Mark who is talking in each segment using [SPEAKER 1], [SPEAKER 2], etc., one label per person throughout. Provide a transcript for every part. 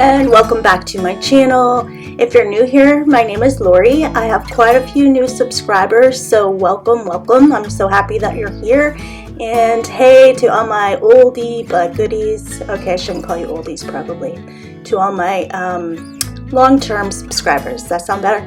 [SPEAKER 1] and welcome back to my channel. If you're new here, my name is Lori. I have quite a few new subscribers, so welcome. I'm so happy that you're here. And hey to all my oldie but goodies. Okay, I shouldn't call you oldies probably. To all my long-term subscribers. Does that sound better?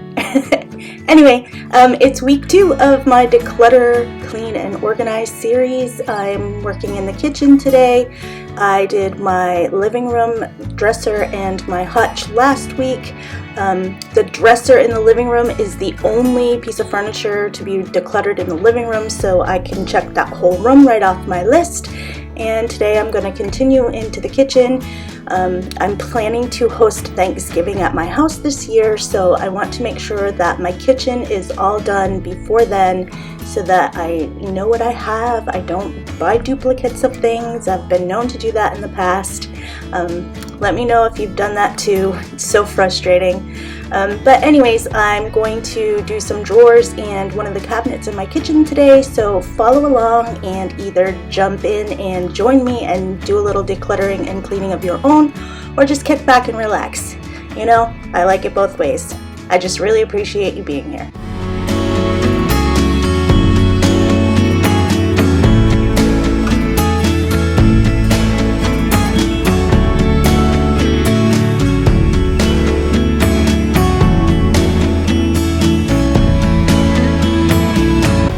[SPEAKER 1] Anyway, it's week 2 of my Declutter, Clean and Organize series. I'm working in the kitchen today. I did my living room dresser and my hutch last week. The dresser in the living room is the only piece of furniture to be decluttered in the living room, so I can check that whole room right off my list. And today I'm going to continue into the kitchen. I'm planning to host Thanksgiving at my house this year, so I want to make sure that my kitchen is all done before then so that I know what I have. I don't buy duplicates of things. I've been known to do that in the past. Let me know if you've done that too. It's so frustrating. But anyways, I'm going to do some drawers and one of the cabinets in my kitchen today, so follow along and either jump in and join me and do a little decluttering and cleaning of your own, or just kick back and relax. You know, I like it both ways. I just really appreciate you being here.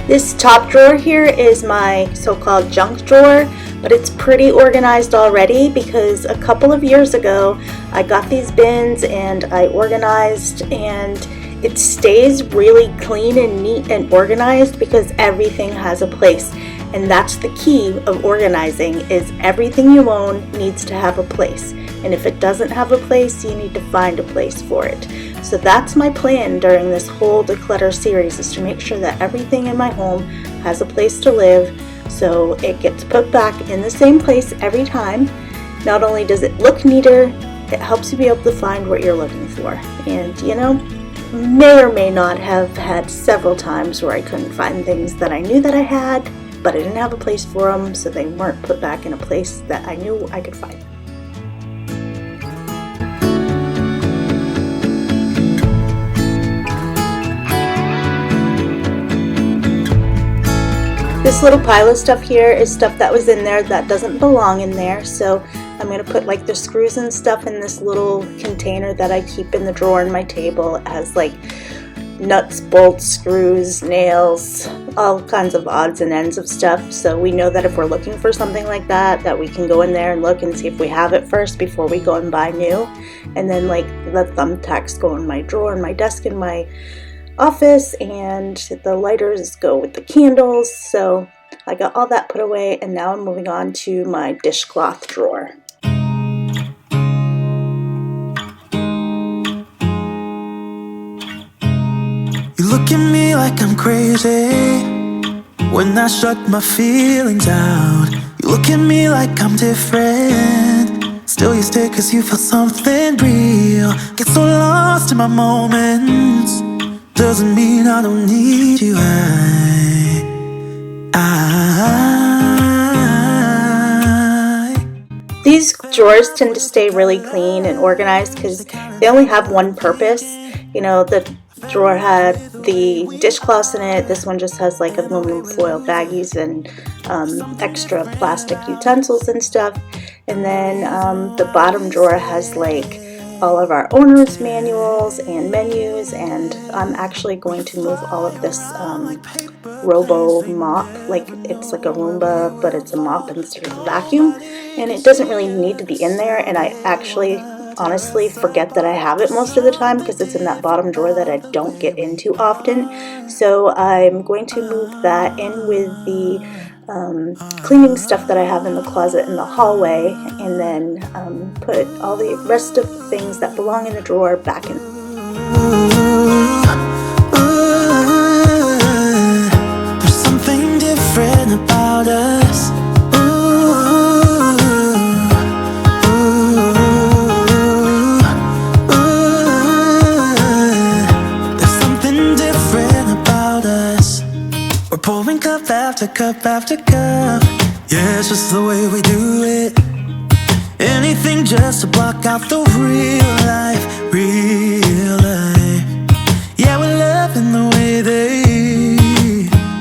[SPEAKER 1] This top drawer here is my so-called junk drawer, but it's pretty organized already because a couple of years ago I got these bins and I organized, and it stays really clean and neat and organized because everything has a place. And that's the key of organizing, is everything you own needs to have a place. And if it doesn't have a place, you need to find a place for it. So that's my plan during this whole declutter series, is to make sure that everything in my home has a place to live, so it gets put back in the same place every time. Not only does it look neater, it helps you be able to find what you're looking for. And you know, may or may not have had several times where I couldn't find things that I knew that I had, but I didn't have a place for them, so they weren't put back in a place that I knew I could find. This little pile of stuff here is stuff that was in there that doesn't belong in there, so I'm going to put like the screws and stuff in this little container that I keep in the drawer in my table. It has like nuts, bolts, screws, nails, all kinds of odds and ends of stuff, so we know that if we're looking for something like that, that we can go in there and look and see if we have it first before we go and buy new. And then like the thumbtacks go in my drawer in my desk in my office, and the lighters go with the candles. So I got all that put away, and now I'm moving on to my dishcloth drawer.
[SPEAKER 2] You look at me like I'm crazy when I shut my feelings out. You look at me like I'm different, still you stay cause you feel something real. Get so lost in my moments, doesn't mean I don't need you.
[SPEAKER 1] These drawers tend to stay really clean and organized because they only have one purpose. You know, the drawer had the dishcloths in it. This one just has like aluminum foil baggies and extra plastic utensils and stuff. And then the bottom drawer has like all of our owner's manuals and menus, and I'm actually going to move all of this robo mop, like it's like a Roomba but it's a mop instead of a vacuum, and it doesn't really need to be in there, and I actually honestly forget that I have it most of the time because it's in that bottom drawer that I don't get into often. So I'm going to move that in with the cleaning stuff that I have in the closet in the hallway, and then put all the rest of the things that belong in the drawer back in.
[SPEAKER 2] There's something different about us. There's something different about us. We're pouring cup after cup after cup. Yeah, it's just the way we do it. Anything just to block out the real life, real life. Yeah, we're loving the way they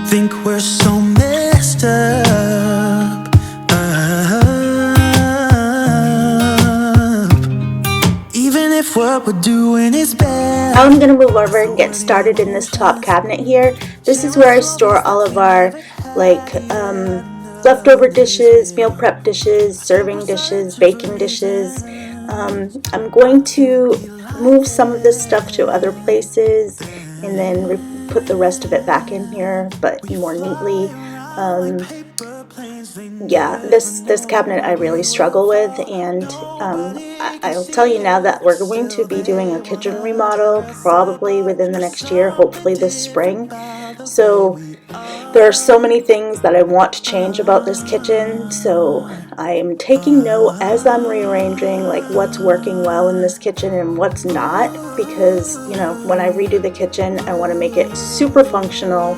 [SPEAKER 2] think we're so messed up, even if what we're doing is bad.
[SPEAKER 1] Now I'm going to move over and get started in this top cabinet here. This is where I store all of our leftover dishes, meal prep dishes, serving dishes, baking dishes. I'm going to move some of this stuff to other places and then put the rest of it back in here, but more neatly. Yeah, this cabinet I really struggle with, and I'll tell you now that we're going to be doing a kitchen remodel probably within the next year, hopefully this spring. So there are so many things that I want to change about this kitchen, so I am taking note as I'm rearranging like what's working well in this kitchen and what's not, because when I redo the kitchen I want to make it super functional.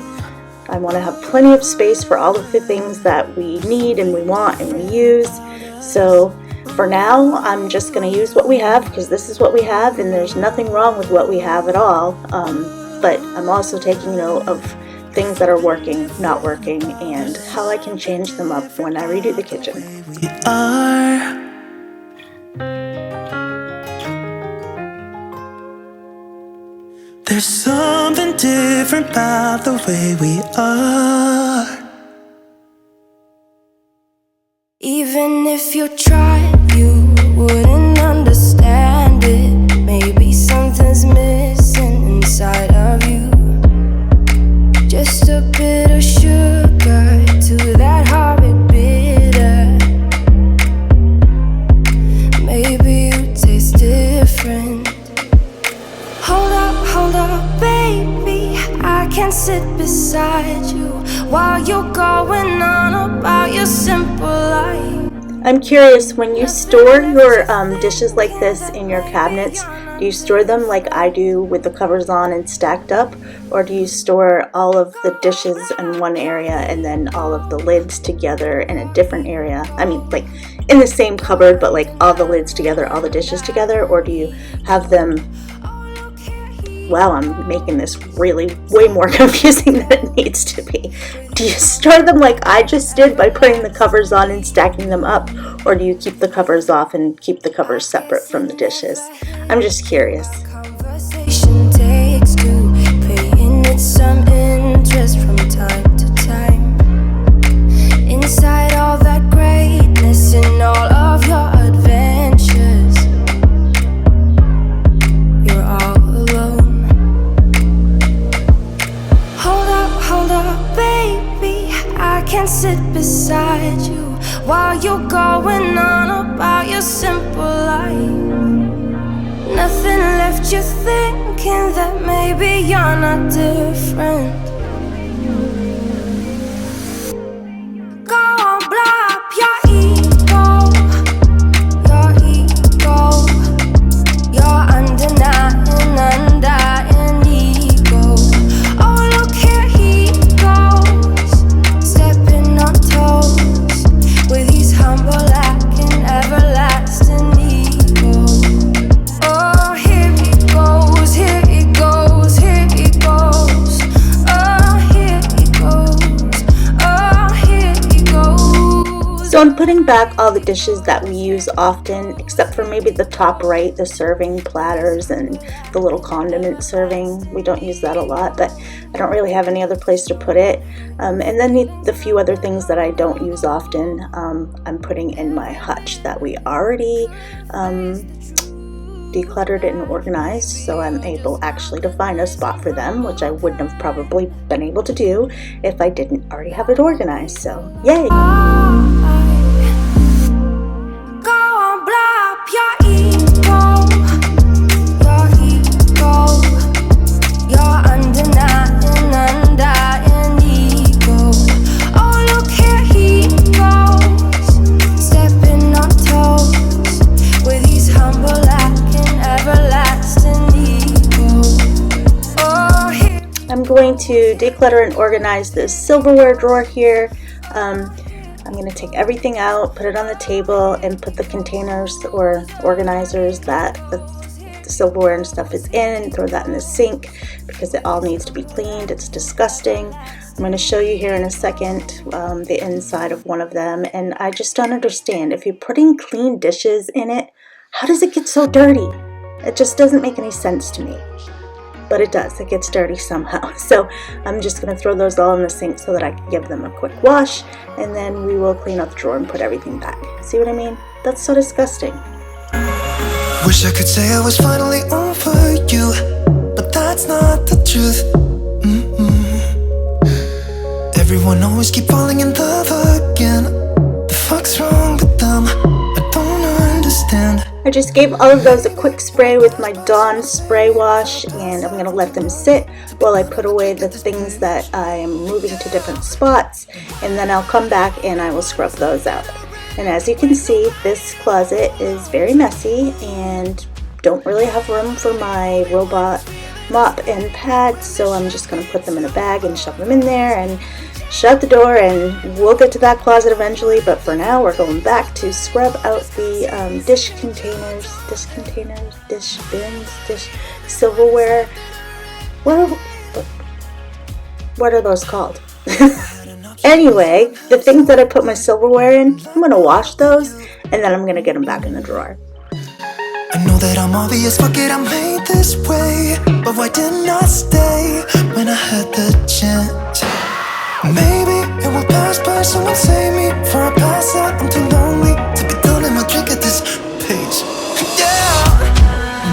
[SPEAKER 1] I want to have plenty of space for all of the things that we need and we want and we use. So for now, I'm just going to use what we have because this is what we have and there's nothing wrong with what we have at all. But I'm also taking note of things that are working, not working, and how I can change them up when I redo the kitchen.
[SPEAKER 2] We are. There's something different about the way we are.
[SPEAKER 3] Even if you tried, you wouldn't understand it. Maybe something's missing inside of you. Just a bit of sugar to that horrid bitter. Maybe you taste different. Hold up, baby, I can sit beside you while you're going on about your simple life.
[SPEAKER 1] I'm curious, when you store your dishes like this in your cabinets, do you store them like I do with the covers on and stacked up, or do you store all of the dishes in one area and then all of the lids together in a different area? I mean, like in the same cupboard, but like all the lids together, all the dishes together, or do you have them... Wow, I'm making this really way more confusing than it needs to be. Do you store them like I just did by putting the covers on and stacking them up? Or do you keep the covers off and keep the covers separate from the dishes? I'm just curious.
[SPEAKER 3] Conversation takes two, paying it some interest from time to time. Inside all that greatness and all of your adventures, you're all alone. Hold up, baby, I can sit beside you while you're going on about your simple life. Nothing left you thinking that maybe you're not different. Go on, blow up your ego, your undying ego. Oh, look here he goes, stepping on toes with his humble lacking everlasting ego. Oh, here he goes, here he goes, here he goes. Oh, here he goes, oh, here he goes.
[SPEAKER 1] So I'm putting back all the dishes that we use often, except for maybe the top right, the serving platters and the little condiment serving. We don't use that a lot, but I don't really have any other place to put it. And then the few other things that I don't use often, I'm putting in my hutch that we already decluttered and organized, so I'm able actually to find a spot for them, which I wouldn't have probably been able to do if I didn't already have it organized. So yay!
[SPEAKER 3] Go on, blow up your ego, your undying ego. Oh, look here he goes, stepping on toes with his humble lacking everlasting ego. Oh, here.
[SPEAKER 1] I'm going to declutter and organize this silverware drawer here. I'm going to take everything out, put it on the table, and put the containers or organizers that the silverware and stuff is in, and throw that in the sink because it all needs to be cleaned. It's disgusting. I'm going to show you here in a second the inside of one of them, and I just don't understand. If you're putting clean dishes in it, how does it get so dirty? It just doesn't make any sense to me. But it does. It gets dirty somehow. So I'm just going to throw those all in the sink so that I can give them a quick wash, and then we will clean out the drawer and put everything back. See what I mean? That's so disgusting.
[SPEAKER 2] Wish I could say I was finally over you, but that's not the truth. Everyone always keep falling in love again. The fuck's wrong with them? I don't understand.
[SPEAKER 1] I just gave all of those a quick spray with my Dawn spray wash, and I'm going to let them sit while I put away the things that I am moving to different spots, and then I'll come back and I will scrub those out. And as you can see, this closet is very messy and don't really have room for my robot mop and pads, so I'm just going to put them in a bag and shove them in there and shut the door, and we'll get to that closet eventually. But for now, we're going back to scrub out the dish containers, dish bins, dish silverware. What are those called? Anyway, the things that I put my silverware in, I'm going to wash those, and then I'm going to get them back in the drawer.
[SPEAKER 2] I know that I'm obvious, fuck it, I'm made this way. But why didn't I stay when I had the chance? Maybe it will pass by, someone save me for a pass out. I'm too lonely to be done in my drink at this pace. Yeah.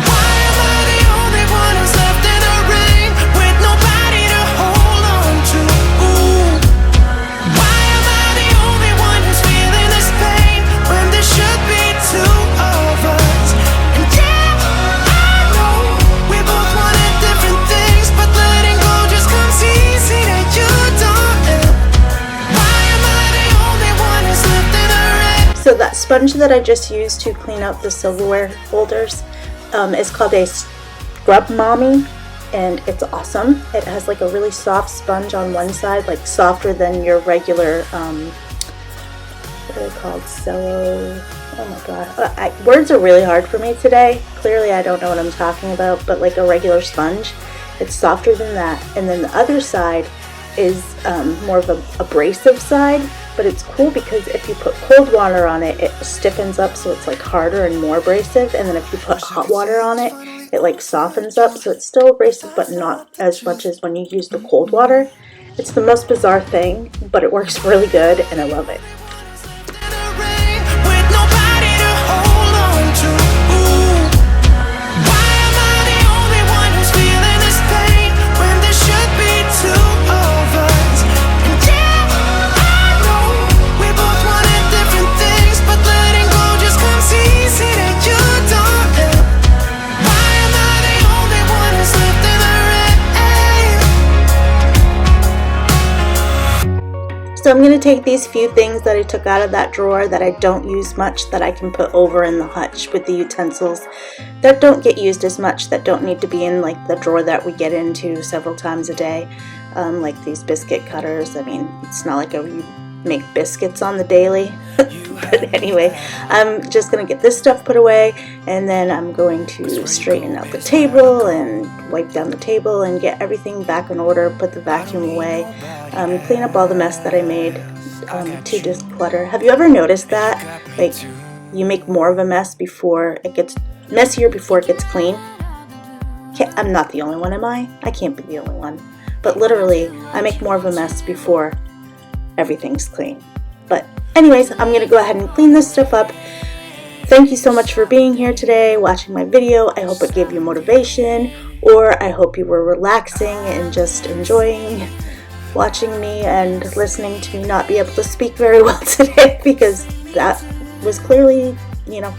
[SPEAKER 2] Why am I the only one who's left in the rain with nobody to hold on to? Ooh. Why am I the only one who's feeling this pain when there should be two of us? And yeah, I know we both wanted different things, but letting go just comes easy to you, don't.
[SPEAKER 1] So that sponge that I just used to clean out the silverware holders is called a Scrub Mommy, and it's awesome. It has like a really soft sponge on one side, like softer than your regular, what are they called? Cello. Oh my god. Words are really hard for me today. Clearly I don't know what I'm talking about, but like a regular sponge. It's softer than that. And then the other side is more of a abrasive side, but it's cool because if you put cold water on it, it stiffens up, so it's like harder and more abrasive, and then if you put hot water on it, it like softens up, so it's still abrasive but not as much as when you use the cold water. It's the most bizarre thing, but it works really good and I love it. So I'm going to take these few things that I took out of that drawer that I don't use much, that I can put over in the hutch with the utensils that don't get used as much, that don't need to be in like the drawer that we get into several times a day, like these biscuit cutters. I mean, it's not like you make biscuits on the daily, but anyway, I'm just going to get this stuff put away, and then I'm going to straighten out the table and wipe down the table and get everything back in order, put the vacuum away, clean up all the mess that I made to declutter. Have you ever noticed that? Like, you make more of a mess before it gets messier before it gets clean? I'm not the only one, am I? I can't be the only one. But literally, I make more of a mess before everything's clean. But anyways, I'm going to go ahead and clean this stuff up. Thank you so much for being here today, watching my video. I hope it gave you motivation, or I hope you were relaxing and just enjoying watching me and listening to me not be able to speak very well today, because that was clearly, you know,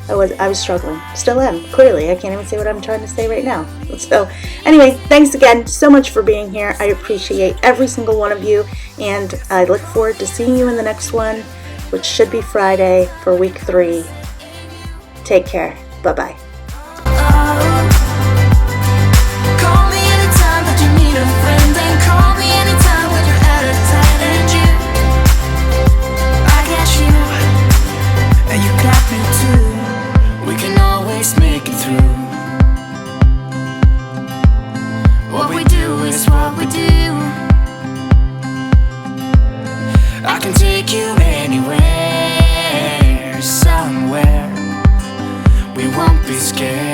[SPEAKER 1] I was struggling. Still am, clearly. I can't even say what I'm trying to say right now. So anyway, thanks again so much for being here. I appreciate every single one of you, and I look forward to seeing you in the next one, which should be Friday for week 3. Take care. Bye-bye.
[SPEAKER 4] be scared.